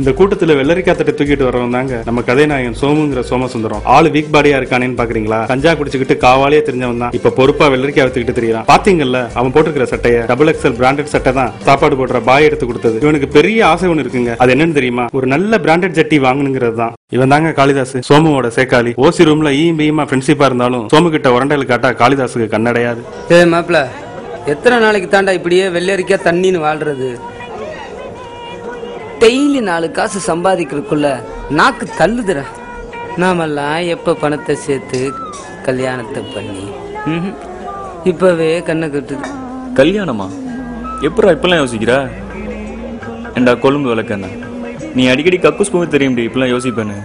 இந்த கூட்டத்துல வெள்ளரிக்காய் தட்டை தூக்கிட்டு வரவன் தாங்க நம்ம கதைநாயகன் சோமுங்கிற சோமசுந்தரம். ஆளு வீக் பாடியா இருக்கானேன்னு பாக்குறீங்களா? கஞ்சா குடிச்சுக்கிட்டு காவாலியே தெரிஞ்சவன் தான் இப்ப பொறுப்பா வெள்ளரிக்காய் வித்துக்கிட்டு தெரியறான். பாத்தீங்கல்ல அவன் போட்டுக்கிற சட்டைய? டபுள் எக்ஸல் பிராண்டட் சட்டை தான் சாப்பாடு போடுற பாய் எடுத்து கொடுத்தது. இவனுக்கு பெரிய ஆசை ஒண்ணு இருக்குங்க. அது என்னன்னு தெரியுமா? ஒரு நல்ல பிராண்டட் ஜட்டி வாங்கணுங்கிறது தான். இவன் தாங்க காளிதாஸ், சோமுவோட சேக்காளி. ஓசி ரூம்ல ஈயும் ஃப்ரெண்ட்ஷிப்பா இருந்தாலும் சோமு கிட்ட உரண்டல் காட்டா காளிதாஸுக்கு கண்ணடையாது. மாப்பிள, எத்தனை நாளைக்கு தாண்டா இப்படியே வெள்ளரிக்காய் தண்ணின்னு வாழ்றது? டெய்லி 4 காசு சம்பாதிக்கிறதுக்குள்ள நாக்கு தள்ளுதுற. நாமெல்லாம் எப்ப பணத்தை சேர்த்து கல்யாணத்தை பண்ணி இப்பவே கண்ணை கட்டுது. கல்யாணமா? எப்படா இப்பெல்லாம் யோசிக்கிற? ஏண்டா கொழும்பு விளக்கண்ண, நீ அடிக்கடி கக்கூஸ் போக தெரியும் இப்பெல்லாம் யோசிப்பேன்னு.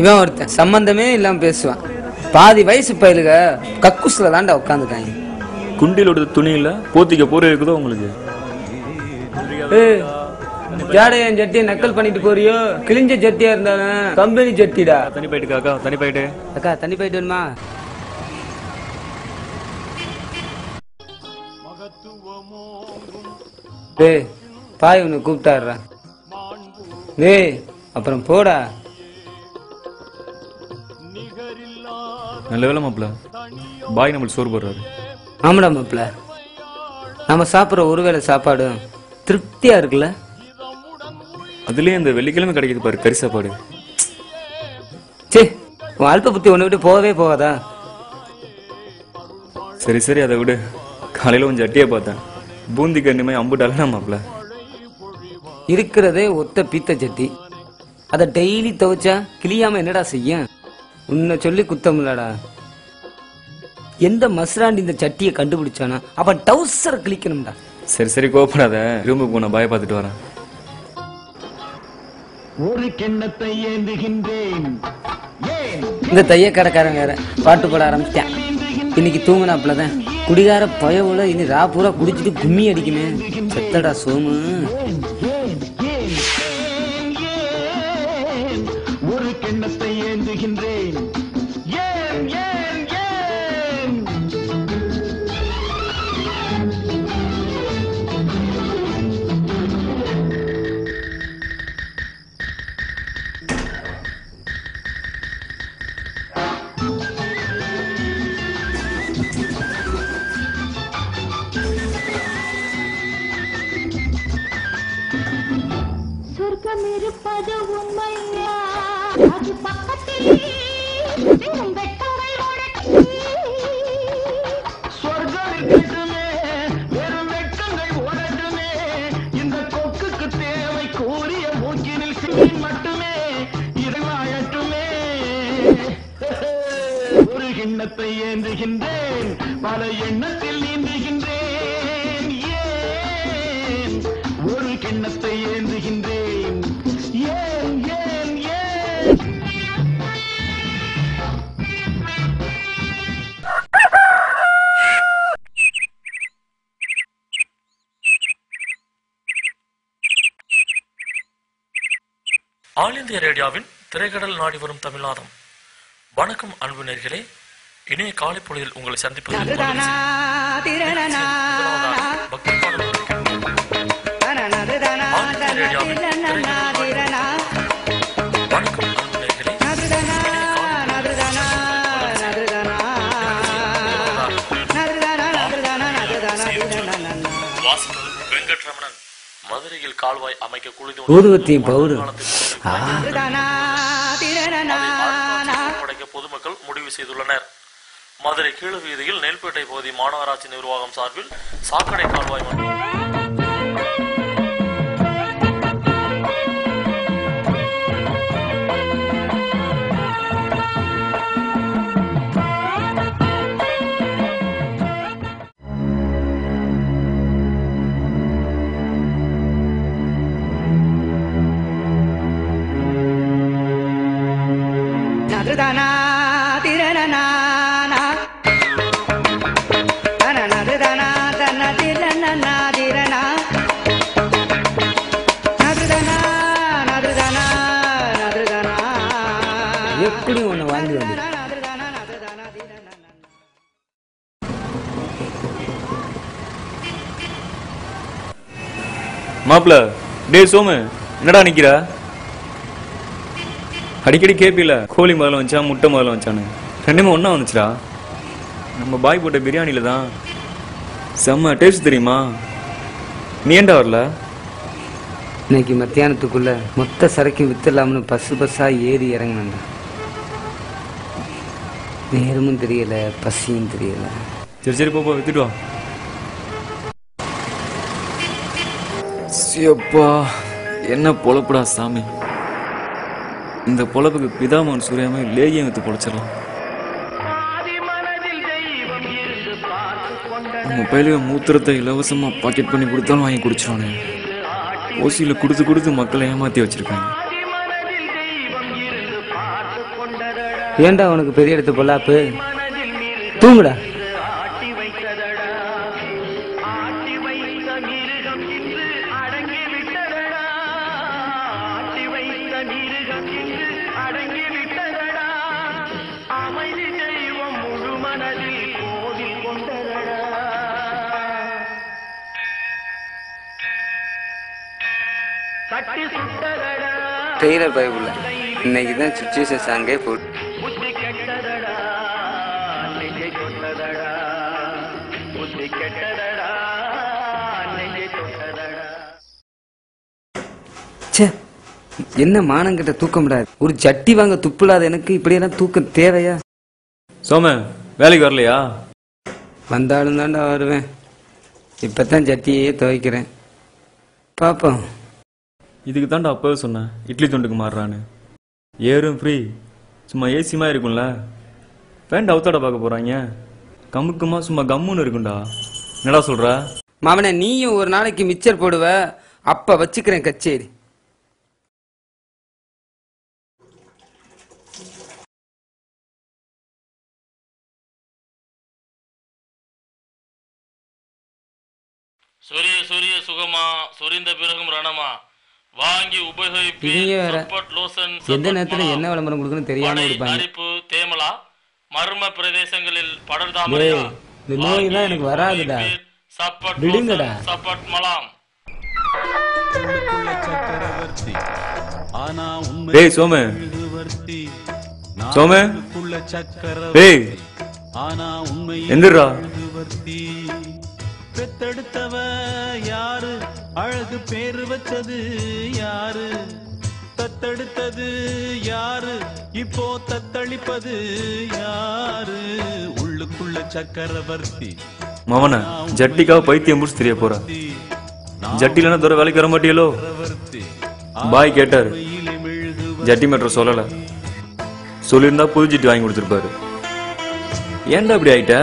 இவன் ஒருத்தன் சம்பந்தமே இல்லாம பேசுவான். பாதி வயசு பயிலுக கக்கூஸ்ல தாண்டா உட்காந்துட்டாங்க. குண்டிலோட துணி இல்ல போத்திக்க போற இருக்குதோ உங்களுக்கு? ஜாடையன் ஜட்டியை நக்கல் பண்ணிட்டு போறியோ? கிழிஞ்ச ஜட்டியா இருந்தாலும் கம்பெனி ஜட்டிடா. தனி போயிட்டு அக்கா, தனி போயிட்டு அக்கா, தனி போயிட்டு வேணுமா? டேய் பாய் உன்னை கூப்பிட்டாடுறா. டேய் அப்புறம் போடா. நல்ல வேலை மாப்பிள்ள, பாய் நம்மளுக்கு சோறு போடுறாரு. ஆமாடா மாப்பிள்ள, நம்ம சாப்பிட்ற ஒருவேளை சாப்பாடு திருப்தியா இருக்குல்ல? அதுலயே இந்த வெள்ளிக்கிழமை கிடைக்குது பாரு கறி சாப்பாடு. சே, உன் அல்ப புத்தி ஒண்ணு விட்டு போகவே போகாதா? சரி சரி அதை விடு. காலையில கொஞ்சம் ஜட்டியை பார்த்தேன், பூந்தி கண்ணுமே அம்புட்டால மாப்பிள்ள. இருக்கிறதே ஒத்த பீத்த ஜட்டி, அதை டெய்லி துவைச்சா கிளியாம என்னடா செய்ய? உன்னை சொல்லி குத்தம் இல்லடா. எந்த மஸ்ராண்டி இந்த சட்டியை கண்டுபிடிச்சானா அவன் டவுசரை கிளிக்கணும்டா. சரி சரி கோப்படாத, ரூமுக்கு போன பாய பார்த்துட்டு வரேன். ஒரு கிண்ணத்தை ஏந்துகின்றேன். இந்த தைய கடைக்காரன் வேற பாட்டு பாட ஆரம்பிச்சிட்டான். இன்னைக்கு தூங்கினாப்புலதான் குடிகார பயவுல இனி ராப்பூரா குடிச்சிட்டு கும்மி அடிக்குமே. செத்தடா சோமு. ஒரு கிண்ணத்தை ஏந்துகின்றேன். இருப்பது உண்மையா? அது பக்கத்தில் வெறும் வெட்டங்கள் ஓடட்டும். சொர்க்கம் இருக்கட்டுமே, வெறும் வெட்டங்கள் ஓடட்டுமே. இந்த கொக்குக்கு தேவை கூறிய மூக்கினில் சிக்கின் மட்டுமே. இது வாழட்டுமே. ஒரு கிண்ணத்தை ஏந்துகின்றேன், பல எண்ணத்தில் நீந்துகின்றேன். ஏன் ஒரு கிண்ணத்தை ஏந்துகின்றேன்? ஏன் ஏன் ஏன்? ஆல் இந்திய ரேடியோவின் திரைக்கடல் நாடி வரும் தமிழ்நாதம். வணக்கம் அன்பு நேயர்களே, இணைய காலை பொழுதில் உங்களை சந்திப்பதில் வெங்கட்ரமணன் மதுரையில் கால்வாய் அமைக்க ஊதுவத்தியும் பவுடர் பொதுமக்கள் முடிவு செய்துள்ளனர். மதுரை கீழ வீதியில் நெல்பேட்டை பகுதி மாநகராட்சி நிர்வாகம் சார்பில் சாக்கடை கால்வாய் எப்படி ஒண்ணு வாங்கி வந்து மாப்பிள்ள. டே சோமு, என்னடா நிக்கிற? அடிக்கடி கேப்பில கோழி முதல்ல வச்சா முட்டை முதல்ல வச்சானு ரெண்டுமே ஒண்ணா வந்துச்சுடா. நம்ம பாய் போட்ட பிரியாணியில தான் செம்ம டேஸ்ட் தெரியுமா? நீ ஏன்டா வரல? இன்னைக்கு மத்தியானத்துக்குள்ள மொத்த சரக்கு வித்துடலாம்னு பஸ்ஸா ஏறி இறங்கினேன்டா. நேரமும் தெரியல, பசியும் தெரியல. சரி சரி போப்பா வித்துட்டு வா. சியப்பா என்ன பொழப்புடா சாமி. இந்த பொழப்புக்கு பிதாமன் சூர்யாமே லேகியம் வித்து பொழைச்சிடலாம். நம்ம பயிலுக மூத்திரத்தை இலவசமா பாக்கெட் பண்ணி கொடுத்தாலும் வாங்கி குடிச்சிடானே. ஓசியில கொடுத்து கொடுத்து மக்களை ஏமாத்தி வச்சிருக்காங்க. ஏன்டா உனக்கு பெரிய இடத்து பொல்லாப்பு? தூங்குடா. டெய்லர் பைபிள் இன்னைக்கு தான் சுச்சுவேஷன் சாங்கே போட்டு என்ன மானங்கிட்ட தூக்கம்டா. ஒரு சட்டி வாங்க துப்புலாத எனக்கு இப்படியெல்லாம் தூக்கம் தேவையா? சோம வேலைக்கு வரலையா? வந்தாலும் தாண்டா வருவேன். இப்பதான் சட்டியே துவைக்கிறேன். பாப்போம். இதுக்கு தாண்டா அப்பவே சொன்னேன் இட்லி தொண்டுக்கு மாறுறான்னு. ஏறும் ஃப்ரீ சும்மா ஏசிமா இருக்கும்ல. பேண்ட் அவுத்தாட பார்க்க போறாங்க. கமுக்குமா சும்மா கம்முன்னு இருக்கும்டா. என்னடா சொல்ற? மாமனே நீயும் ஒரு நாளைக்கு மிச்சர் போடுவ, அப்ப வச்சுக்கிறேன் கச்சேரி. சொரிய சொரிய சுகமா சொரிந்த பிறகும் ரணமா வாங்கி இவங்க உபயோகிப்பீர். வேற சப்பட் லோசன் எந்த நேரத்துல என்ன விளம்பரம் கொடுக்கணும் தெரியாம இருப்பாங்க. அரிப்பு தேமலா மர்ம பிரதேசங்களில் படர்தாமரையா இந்த நோயெல்லாம் எனக்கு வராதுடா. விடுங்கடா. சப்பட் மலாம். டேய் சோமு சோமு டேய் எந்திரா. பெத்தெடுத்தவ யாரு, அழகு பேரு வச்சது யாரு, தத்தெடுத்தது யாரு, இப்போ தத்தளிப்பது யாரு, உள்ளுக்குள்ள சக்கரவர்த்தி. மவன ஜட்டிக்காக பைத்தியம் முடிச்சு தெரிய போற. ஜட்டிலன்னா தூர வேலைக்கு வர மாட்டியலோ? பாய் கேட்டாரு, ஜட்டி மேட்ரு சொல்லல. சொல்லியிருந்தா புது ஜட்டி வாங்கி கொடுத்துருப்பாரு. ஏன்டா இப்படி ஆயிட்ட?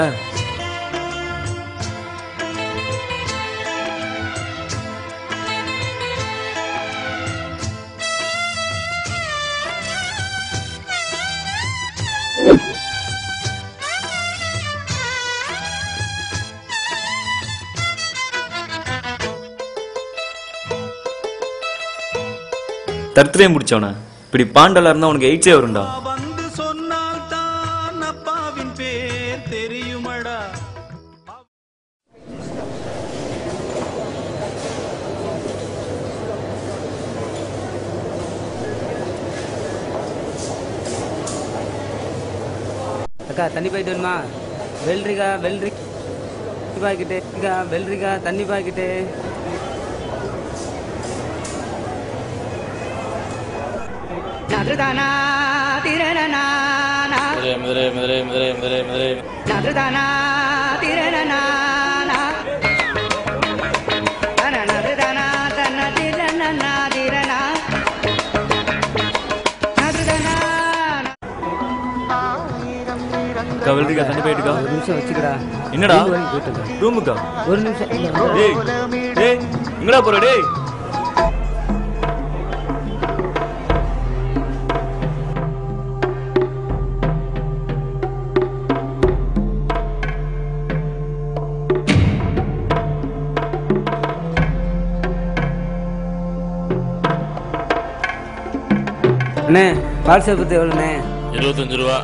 தர்த்திரையும் முடிச்சவன இப்படி பாண்டலா இருந்தா உனக்கு எயிட்ஸே வரும்டா. வந்து சொன்னால் தான் அப்பாவின் பேர் தெரியுமடா. அக்கா தண்ணி பாய்ட்டு வேணுமா? வெல்ரிகா வெல்ரி பாய்க்கிட்டு வெல்ரிகா தண்ணி பாய்க்கிட்டு. நதுதானா திரணனா மதுரை மதுரை மதுரை மதுரை மதுரை நதுதானா திரணனா நதுதானா தன்ன திரணனா திரணா நதுதானா. கவல்ரிக்கா தண்ணி போயிட்டுக்கா. ஒரு நிமிஷம் வச்சுக்கடா. என்னடா ரூமுக்கா? ஒரு நிமிஷம். டேய் டேய் எங்கடா போற? டேய் அண்ணே பால் சர்பத்து எவ்வளோண்ணே? 25 ரூபா.